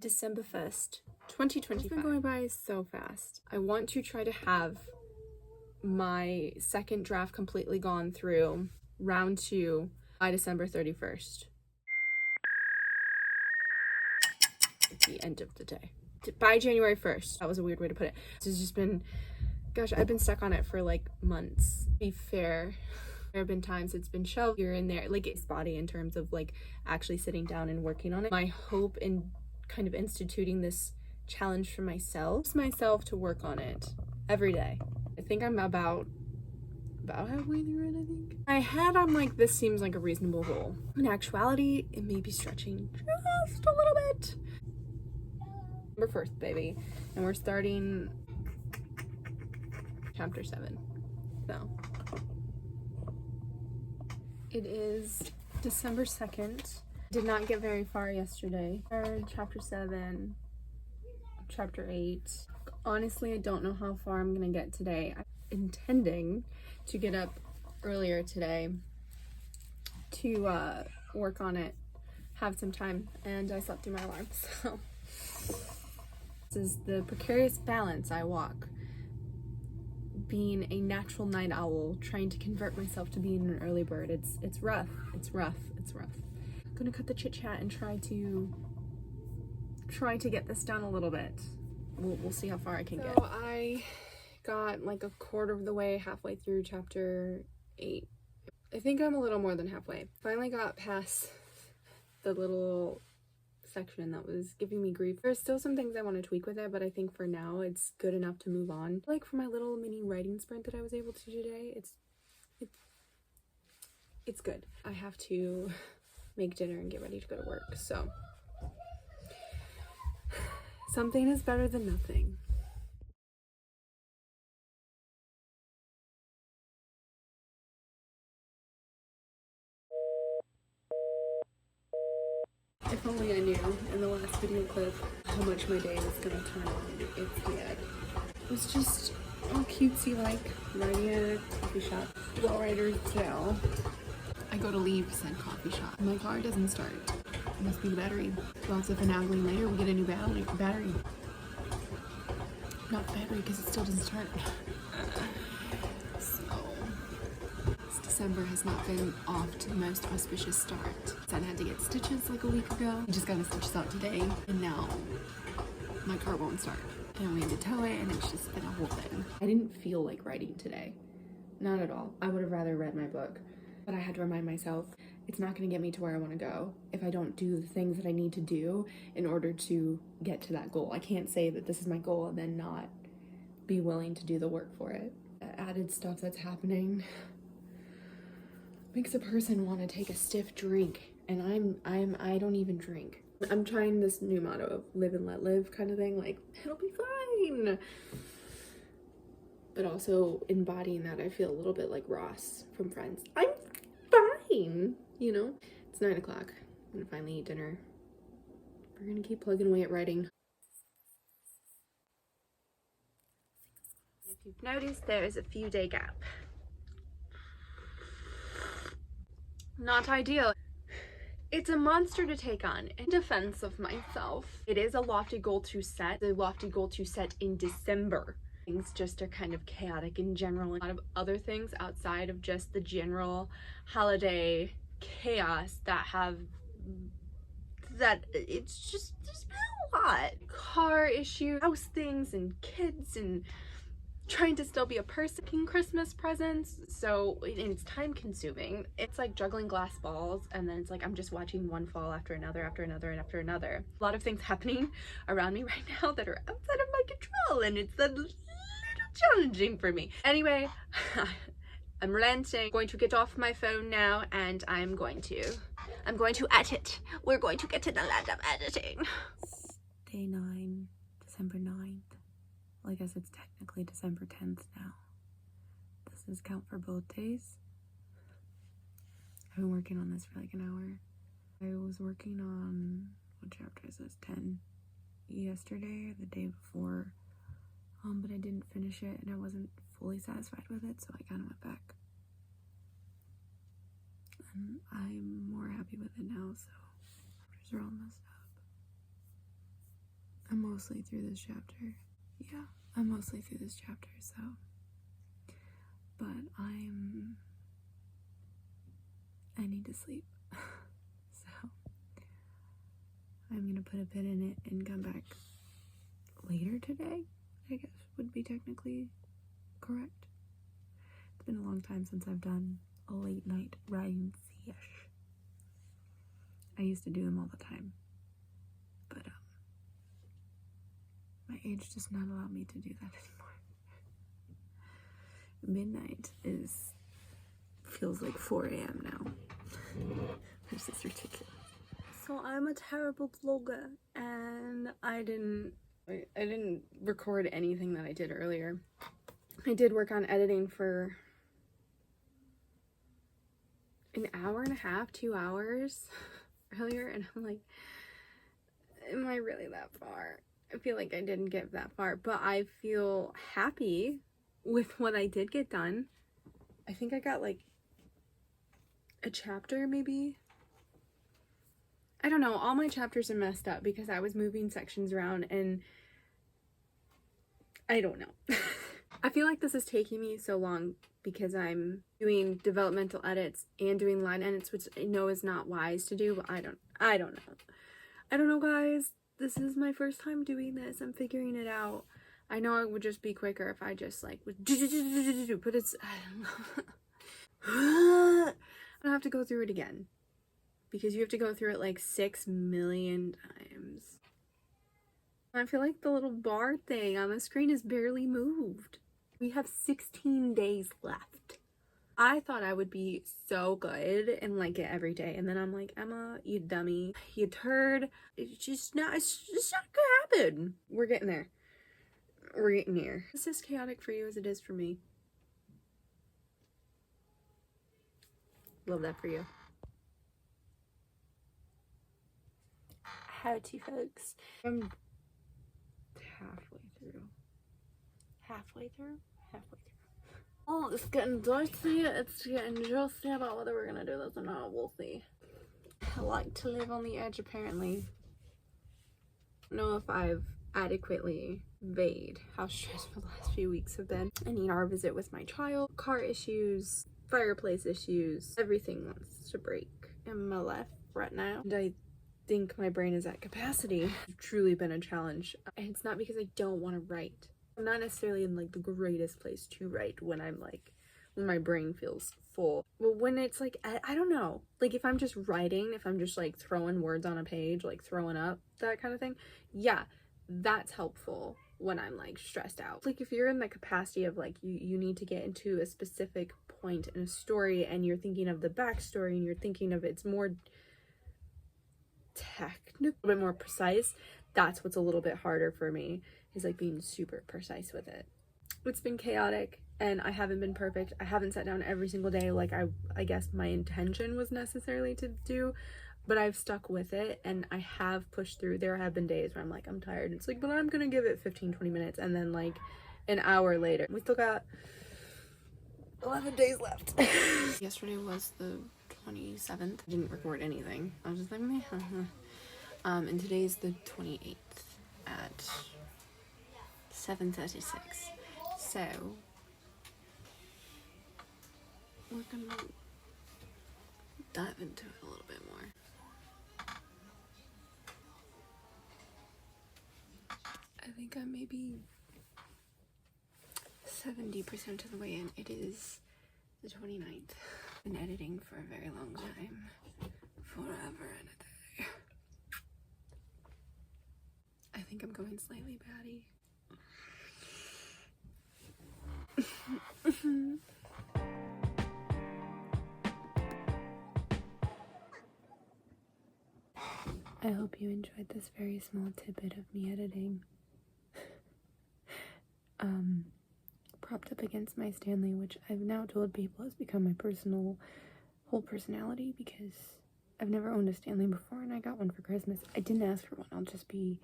December 1st, 2025. It's been going by so fast. I want to try to have my second draft completely gone through, round 2, by December 31st. At the end of the day. By January 1st. That was a weird way to put it. It's just been, gosh, I've been stuck on it for like months. To be fair, there have been times it's been shelved here and there, like it's body in terms of like actually sitting down and working on it. My hope in kind of instituting this challenge for myself to work on it every day. I think I'm about halfway through it, I think. In my head, I'm like, this seems like a reasonable goal. In actuality, it may be stretching just a little bit. December 1st, baby. And we're starting chapter 7. So it is December 2nd. Did not get very far yesterday. Chapter 7, chapter 8. Honestly, I don't know how far I'm gonna get today. I'm intending to get up earlier today to work on it, have some time, and I slept through my alarm, so. This is the precarious balance I walk. Being a natural night owl, trying to convert myself to being an early bird. It's rough. I'm gonna cut the chit chat and try to get this done a little bit. We'll see how far I can get. So I got like a quarter of the way, halfway through chapter 8. I think I'm a little more than halfway. Finally got past the little section that was giving me grief. There's still some things I want to tweak with it, but I think for now it's good enough to move on. Like for my little mini writing sprint that I was able to do today, it's good. I have to make dinner and get ready to go to work, so something is better than nothing. If only I knew in the last video clip how much my day was gonna turn on its head. It was just all cutesy, like writing at a coffee shop. Well, writer's tale. I go to leave said coffee shop. My car doesn't start. It must be the battery. Lots of finagling later, we get a new battery. Not battery, because it still doesn't start. So, this December has not been off to the most auspicious start. I had to get stitches like a week ago. I just got the stitches out today, and now my car won't start. And we had to tow it, and it's just been a whole thing. I didn't feel like writing today. Not at all. I would have rather read my book. But I had to remind myself, it's not going to get me to where I want to go if I don't do the things that I need to do in order to get to that goal. I can't say that this is my goal and then not be willing to do the work for it. The added stuff that's happening makes a person want to take a stiff drink, and I don't even drink. I'm trying this new motto of live and let live kind of thing, like it'll be fine. But also embodying that, I feel a little bit like Ross from Friends. I'm fine, you know? It's 9 o'clock. I'm gonna finally eat dinner. We're gonna keep plugging away at writing. If you've noticed, there is a few day gap. Not ideal. It's a monster to take on. In defense of myself, it is a lofty goal to set. A lofty goal to set in December. Things just are kind of chaotic in general. A lot of other things outside of just the general holiday chaos that it's just there's been a lot. Car issues, house things, and kids, and trying to still be a person in Christmas presents. So, and it's time consuming. It's like juggling glass balls, and then it's like I'm just watching one fall after another, after another, and after another. A lot of things happening around me right now that are outside of my control, and it's a little challenging for me. Anyway, I'm relenting. I'm going to get off my phone now, and I'm going to edit. We're going to get to the land of editing. Day 9, December 9th. Well, I guess it's technically December 10th now. Does this count for both days? I've been working on this for like an hour. I was working on, what chapter is this, 10 yesterday or the day before, but I didn't finish it and I wasn't fully satisfied with it, so I kind of went back. And I'm more happy with it now, so chapters are all messed up. I'm mostly through this chapter. Yeah, I'm mostly through this chapter, so. But I need to sleep. So, I'm gonna put a pin in it and come back later today, I guess would be technically correct. It's been a long time since I've done a late night rhyme-ish. I used to do them all the time, but my age does not allow me to do that anymore. Midnight feels like 4 a.m. now. This is ridiculous. So I'm a terrible vlogger, and I didn't record anything that I did earlier. I did work on editing for an hour and a half, 2 hours earlier, and I'm like, am I really that far? I feel like I didn't get that far, but I feel happy with what I did get done. I think I got like a chapter maybe. I don't know, all my chapters are messed up because I was moving sections around and I don't know. I feel like this is taking me so long because I'm doing developmental edits and doing line edits, which I know is not wise to do, but I don't know. I don't know, guys. This is my first time doing this. I'm figuring it out. I know it would just be quicker if I just like would but it's I don't have to go through it again because you have to go through it like 6 million times. I feel like the little bar thing on the screen is barely moved. We have 16 days left. I thought I would be so good and like it every day, and then I'm like, Emma, you dummy, you turd. It's just not gonna happen. We're getting there. We're getting here. It's as chaotic for you as it is for me. Love that for you. Howdy, folks. I'm halfway through. Oh, it's getting dicey. It's getting juicy about whether we're gonna do this or not. We'll see. I like to live on the edge, apparently. I don't know if I've adequately conveyed how stressful the last few weeks have been. I need our visit with my child, car issues, fireplace issues. Everything wants to break in my life right now. And I think my brain is at capacity. It's truly been a challenge. And it's not because I don't want to write. I'm not necessarily in like the greatest place to write when my brain feels full. But when it's like, I don't know, like if I'm just writing, if I'm just like throwing words on a page, like throwing up, that kind of thing, yeah, that's helpful when I'm like stressed out. Like if you're in the capacity of like, you need to get into a specific point in a story and you're thinking of the backstory and you're thinking of it's more technical, a bit more precise, that's what's a little bit harder for me, is like being super precise with it. It's been chaotic and I haven't been perfect. I haven't sat down every single day like I guess my intention was necessarily to do, but I've stuck with it and I have pushed through. There have been days where I'm like, I'm tired. It's like, but I'm gonna give it 15-20 minutes, and then like an hour later, we still got 11 days left. Yesterday was the 27th. I didn't record anything. I was just like, meh. And today's the 28th at 7:36. So we're gonna dive into it a little bit more. I think I'm maybe 70% of the way in. It is the 29th. Been editing for a very long time. Forever and a day. I think I'm going slightly batty. I hope you enjoyed this very small tidbit of me editing. Propped up against my Stanley, which I've now told people has become my whole personality, because I've never owned a Stanley before and I got one for Christmas. I didn't ask for one. I'll just be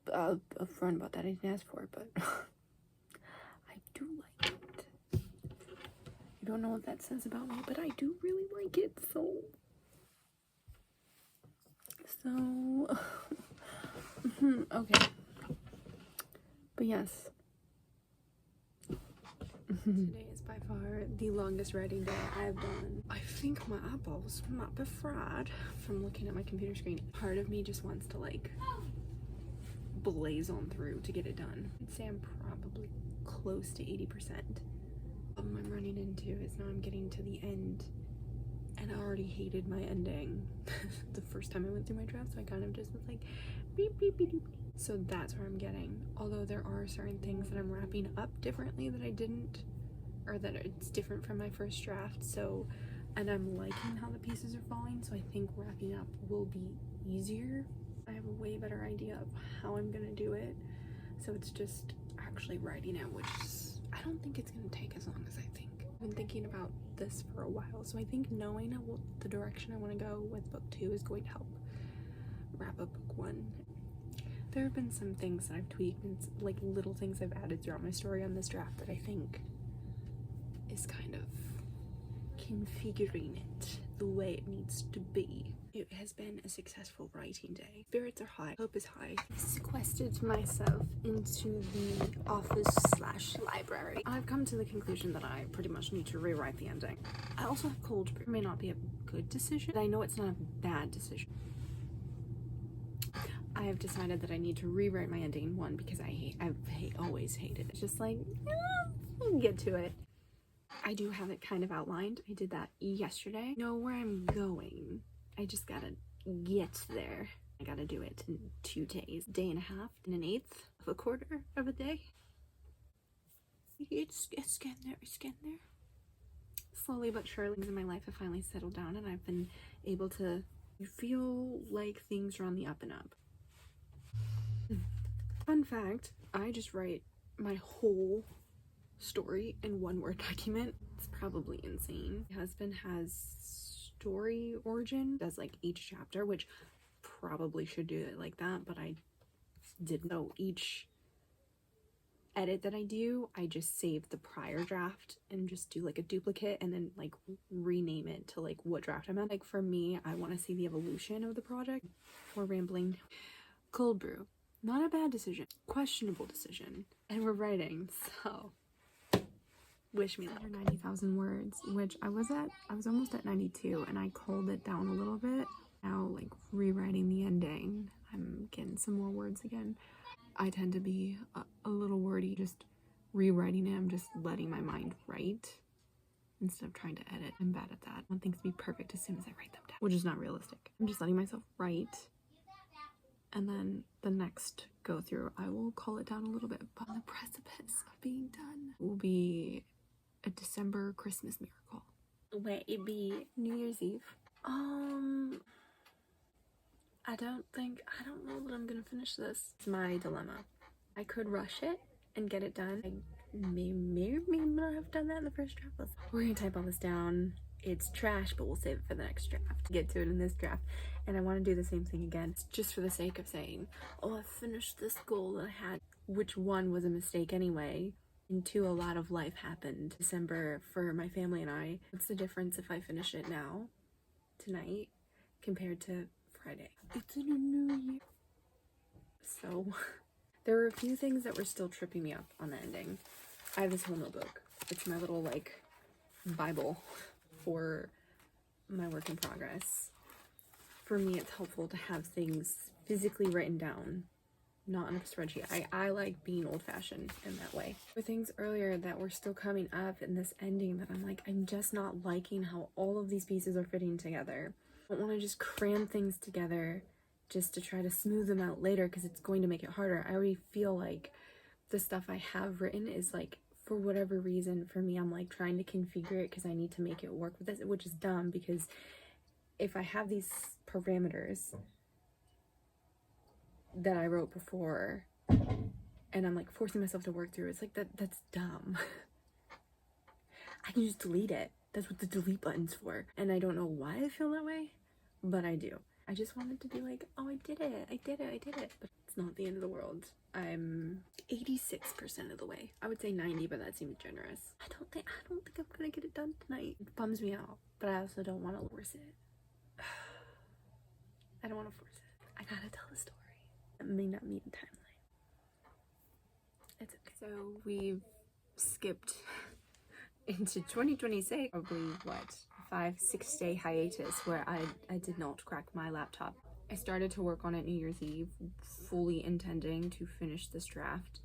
upfront about that. I didn't ask for it, but I do like it. I don't know what that says about me, but I do really like it, so Okay. But yes. Today is by far the longest writing day I've done. I think my eyeballs might be fried from looking at my computer screen. Part of me just wants to like blaze on through to get it done. I'd say I'm probably close to 80%. The problem I'm running into is now I'm getting to the end and I already hated my ending the first time I went through my draft, so I kind of just was like beep beep beep beep. So that's where I'm getting, although there are certain things that I'm wrapping up differently that I didn't, or that it's different from my first draft. So, and I'm liking how the pieces are falling, so I think wrapping up will be easier. I have a way better idea of how I'm gonna do it, so it's just actually writing it, which is, I don't think it's gonna take as long as I think. I've been thinking about this for a while, so I think knowing the direction I want to go with book 2 is going to help wrap up book 1. There have been some things that I've tweaked and like little things I've added throughout my story on this draft that I think is kind of configuring it the way it needs to be. It has been a successful writing day. Spirits are high, hope is high. I sequestered myself into the office/library. I've come to the conclusion that I pretty much need to rewrite the ending. I also have cold brew. It may not be a good decision, but I know it's not a bad decision. I have decided that I need to rewrite my ending, one, because I've always hated it. It's just like, get to it. I do have it kind of outlined. I did that yesterday. I know where I'm going. I just gotta get there. I gotta do it in 2 days. Day and a half and an eighth of a quarter of a day. It's getting there, it's getting there. Slowly but surely, things in my life have finally settled down and I've been able to feel like things are on the up and up. Fun fact, I just write my whole story in 1 Word document. It's probably insane. My husband has story origin, does like each chapter, which probably should do it like that, but I didn't know. Each edit that I do, I just save the prior draft and just do like a duplicate and then like rename it to like what draft I'm at. Like for me, I want to see the evolution of the project. We're rambling. Cold brew, not a bad decision, questionable decision, and we're writing, so wish me luck. 90,000 words, which I was almost at 92 and I culled it down a little bit. Now like rewriting the ending, I'm getting some more words again. I tend to be a little wordy, just rewriting it. I'm just letting my mind write instead of trying to edit. I'm bad at that. I want things to be perfect as soon as I write them down, which is not realistic. I'm just letting myself write, and then the next go through I will cull it down a little bit. But on the precipice of being done will be a December Christmas miracle. Wait, it'd be New Year's Eve. I don't know that I'm gonna finish this. It's my dilemma. I could rush it and get it done. I may or may not have done that in the first draft. We're gonna type all this down. It's trash, but we'll save it for the next draft. Get to it in this draft. And I want to do the same thing again, just for the sake of saying, oh, I finished this goal that I had, which one was a mistake anyway. And 2, a lot of life happened. December for my family and I. What's the difference if I finish it now, tonight, compared to Friday? It's in a new year. So there were a few things that were still tripping me up on the ending. I have this whole notebook. It's my little like Bible for my work in progress. For me, it's helpful to have things physically written down, not on a spreadsheet. I like being old-fashioned in that way. There were things earlier that were still coming up in this ending that I'm like, I'm just not liking how all of these pieces are fitting together. I don't want to just cram things together just to try to smooth them out later because it's going to make it harder. I already feel like the stuff I have written is like, for whatever reason, for me, I'm like trying to configure it because I need to make it work with this, which is dumb because if I have these parameters that I wrote before and I'm like forcing myself to work through, it's like that's dumb. I can just delete it. That's what the delete button's for. And I don't know why I feel that way, but I do. I just wanted to be like, oh, I did it. But it's not the end of the world. I'm 86% of the way. I would say 90, but that seems generous. I don't think I'm gonna get it done tonight. It bums me out, but I also don't want to force it. I don't want to force it. I gotta tell the story. That may not mean timeline. It's okay. So we've skipped into 2026, probably what, 5-6 day hiatus where I did not crack my laptop. I started to work on it New Year's Eve, fully intending to finish this draft,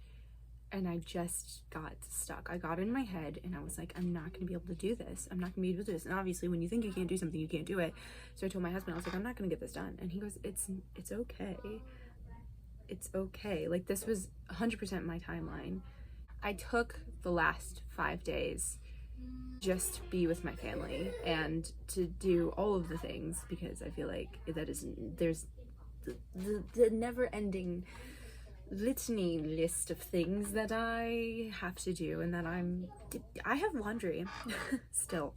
and I just got stuck. I got in my head and I was like, I'm not gonna be able to do this. I'm not gonna be able to do this. And obviously when you think you can't do something, you can't do it. So I told my husband, I was like, I'm not gonna get this done. And he goes, it's okay. It's okay. Like, this was 100% my timeline. I took the last 5 days just to be with my family and to do all of the things, because I feel like there's the never-ending litany list of things that I have to do, and that I have laundry still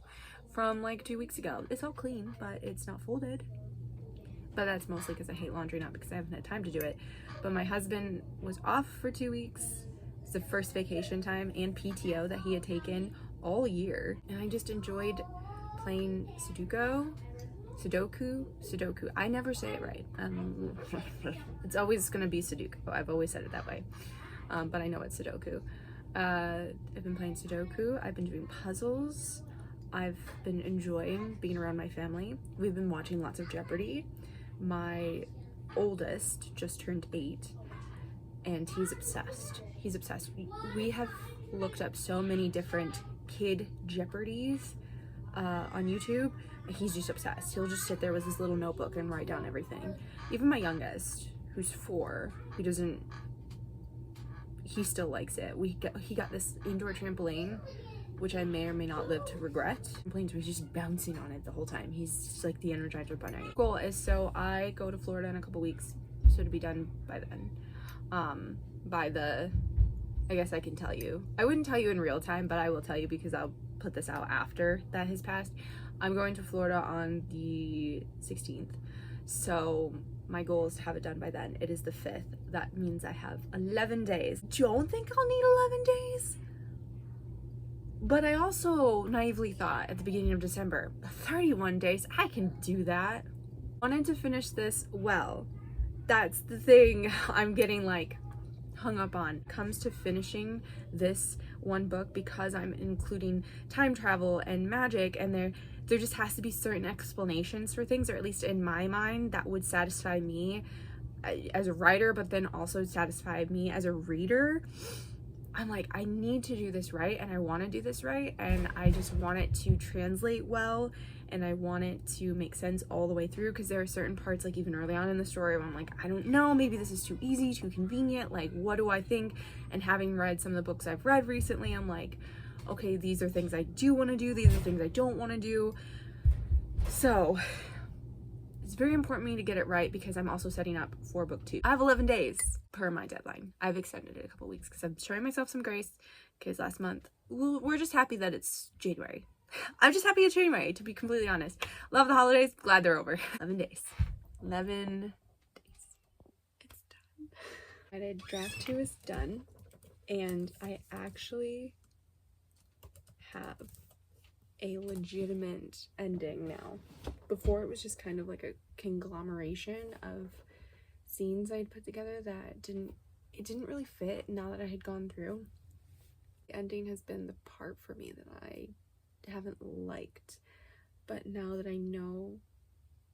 from like 2 weeks ago. It's all clean, but it's not folded. But that's mostly because I hate laundry, not because I haven't had time to do it. But my husband was off for 2 weeks. It's the first vacation time and PTO that he had taken all year. And I just enjoyed playing Sudoku. I never say it right. It's always gonna be Sudoku. I've always said it that way. But I know it's Sudoku. I've been playing Sudoku. I've been doing puzzles. I've been enjoying being around my family. We've been watching lots of Jeopardy. My oldest just turned 8 and he's obsessed. We have looked up so many different kid Jeopardies on YouTube. He's just obsessed. He'll just sit there with his little notebook and write down everything. Even my youngest, who's 4, he still likes it. He got this indoor trampoline, which I may or may not live to regret. Trampolines, he's just bouncing on it the whole time. He's just like the Energizer Bunny. Goal is, so I go to Florida in a couple weeks, so to be done by then. I guess I can tell you. I wouldn't tell you in real time, but I will tell you because I'll put this out after that has passed. I'm going to Florida on the 16th. So my goal is to have it done by then. It is the 5th. That means I have 11 days. Don't think I'll need 11 days. But I also naively thought at the beginning of December, 31 days, I can do that. Wanted to finish this well. That's the thing I'm getting like hung up on. Comes to finishing this one book, because I'm including time travel and magic, and there just has to be certain explanations for things, or at least in my mind, that would satisfy me as a writer, but then also satisfy me as a reader. I'm like, I need to do this right, and I want to do this right, and I just want it to translate well, and I want it to make sense all the way through, because there are certain parts, like even early on in the story, where I'm like, I don't know, maybe this is too easy, too convenient, like what do I think? And having read some of the books I've read recently, I'm like, okay, these are things I do want to do, these are things I don't want to do. So it's very important for me to get it right, because I'm also setting up for book 2. I have 11 days per my deadline. I've extended it a couple weeks because I'm showing myself some grace, because last month, we're just happy that it's January. I'm just happy it's January, to be completely honest. Love the holidays, glad they're over. 11 days. 11 days. It's done. Draft 2 is done, and I actually have a legitimate ending now. Before it was just kind of like a conglomeration of scenes I'd put together that didn't really fit now that I had gone through. The ending has been the part for me that I haven't liked, but now that I know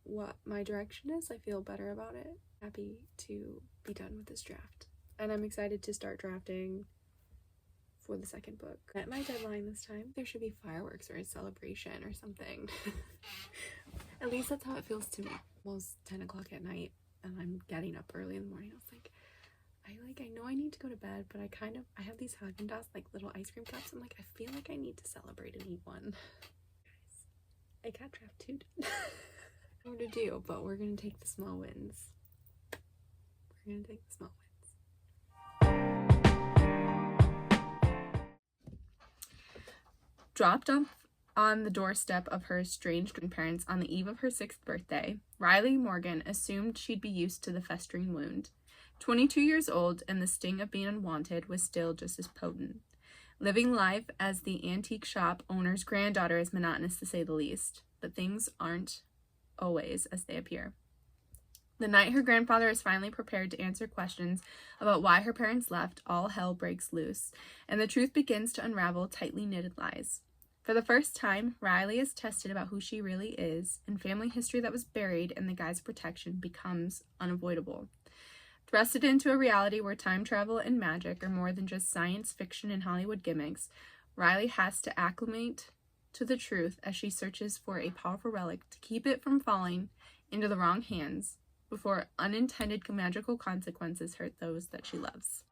what my direction is, I feel better about it. Happy to be done with this draft, and I'm excited to start drafting for the second book. At my deadline this time, there should be fireworks or a celebration or something. At least that's how it feels to me. Almost 10 o'clock at night, and I'm getting up early in the morning. I was like, I know I need to go to bed, but I have these Haagen-Dazs like little ice cream cups. I'm like, I feel like I need to celebrate and eat one. Guys, I got draft 2 done. More to do, but we're gonna take the small wins. Dropped off on the doorstep of her estranged grandparents on the eve of her 6th birthday, Riley Morgan assumed she'd be used to the festering wound. 22 years old, and the sting of being unwanted was still just as potent. Living life as the antique shop owner's granddaughter is monotonous, to say the least, but things aren't always as they appear. The night her grandfather is finally prepared to answer questions about why her parents left, all hell breaks loose, and the truth begins to unravel tightly knitted lies. For the first time, Riley is tested about who she really is, and family history that was buried in the guise of protection becomes unavoidable. Thrusted into a reality where time travel and magic are more than just science fiction and Hollywood gimmicks, Riley has to acclimate to the truth as she searches for a powerful relic to keep it from falling into the wrong hands before unintended magical consequences hurt those that she loves.